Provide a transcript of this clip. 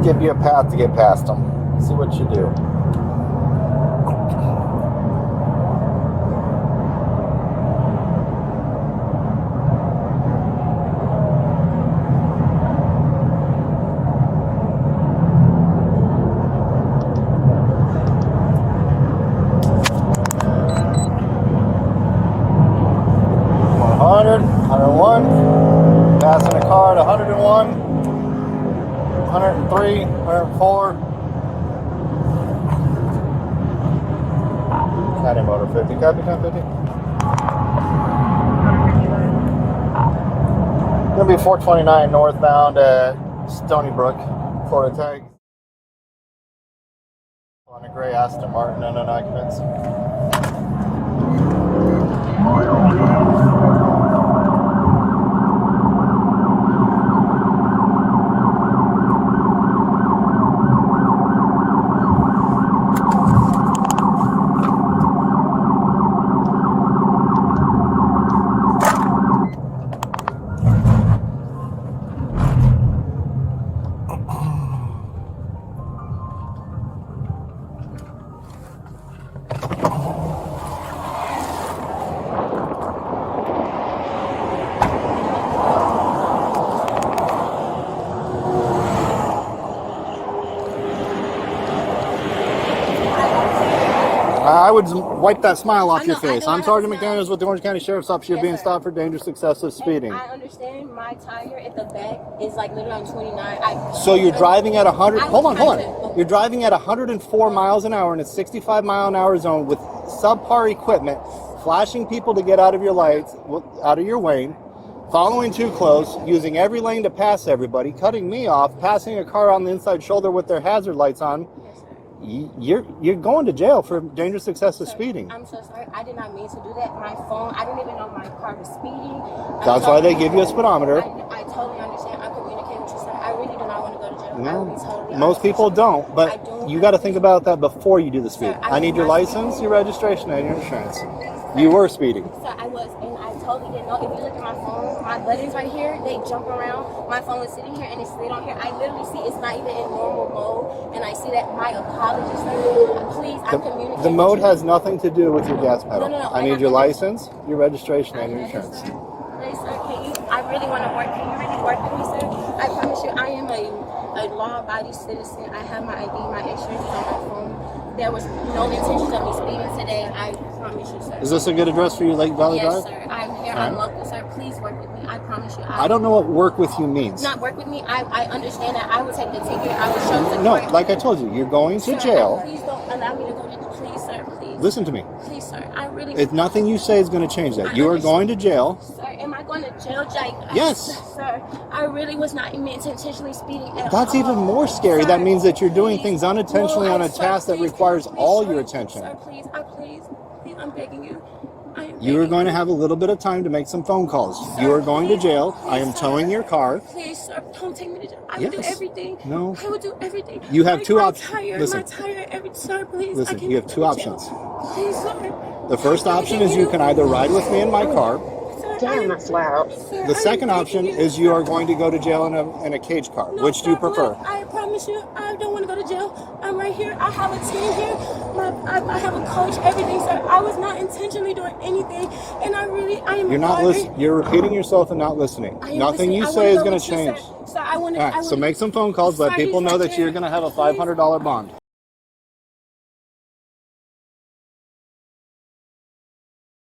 give you a path to get past them. See what you do. Passing a car at 101, 103, 104. County Motor 50, copy 1050. Gonna be 429 northbound at Stoneybrook, Florida tag. On a gray Aston Martin, unknown occupants. I would wipe that smile off your face. I'm Sergeant McDaniels with the Orange County Sheriff's Office. You're being stopped for dangerous excessive speeding. I understand my tire at the back is like literally on 29. So you're driving at 100. Hold on. You're driving at 104 miles an hour in a 65 mile an hour zone with subpar equipment, flashing people to get out of your lights, out of your lane, following too close, using every lane to pass everybody, cutting me off, passing a car on the inside shoulder with their hazard lights on. You're going to jail for dangerous excessive speeding. I'm so sorry. I did not mean to do that. My phone, I didn't even know my car was speeding. That's why they give you a speedometer. I totally understand. I communicate with you, sir. I really do not want to go to jail. No, most people don't, but you got to think about that before you do the speed. I need your license, your registration, and your insurance. You were speeding. Sir, I was, and I totally didn't know. If you look at my phone, my buttons right here, they jump around. My phone is sitting here, and it slid on here. I literally see it's not even in normal mode, and I see that. My apologies, sir. Please, I communicate. The mode has nothing to do with your gas pedal. No. I need your license, your registration, and your insurance. Please, sir, I really want to work. Can you really work with me, sir? I promise you, I am a law-abiding citizen. I have my ID, my insurance is on my phone. There was no intention of me speeding today. I promise you, sir. Is this a good address for you, Lake Valley Drive? Yes, sir. I'm here. I'm local, sir. Please work with me. I promise you. I don't know what work with you means. Not work with me. I understand that. I will take the ticket. I will show the No, court. like I told you, you're going to jail. Please don't allow me to go to jail. Please, sir. Please. Listen to me. Please, sir. I really. It's nothing you say is going to change that. You are going to jail. Sir, am I going to jail, Jake? Yes. Sir, I really was not intentionally speeding at That's all. even more scary. Sir, that means that you're doing please. things unintentionally on a Sir, task that please, requires please, all sir, your attention. Sir, please, please, I'm begging you. You are going to have a little bit of time to make some phone calls. Sir, you are going please, to jail. please, I am towing your car. Please, sir, don't take me to jail. I will do everything. No. I will do everything. You have two options. Listen. My tire, sir, please. Listen, you have two options. Please, sir. The first option is you can either ride with me in my car. Damn, that's loud. Sir, the second option is you are going to go to jail in a cage car. No, Which do you prefer? Look, I promise you, I don't want to go to jail. I'm right here. I have a team here. I have a coach, everything, sir. I was not intentionally doing anything, and I am. You're not listening. You're repeating yourself and not listening. Nothing you say is going to change. Sir, I want to. All right, so make some phone calls. Let people know that you're going to have a $500 bond.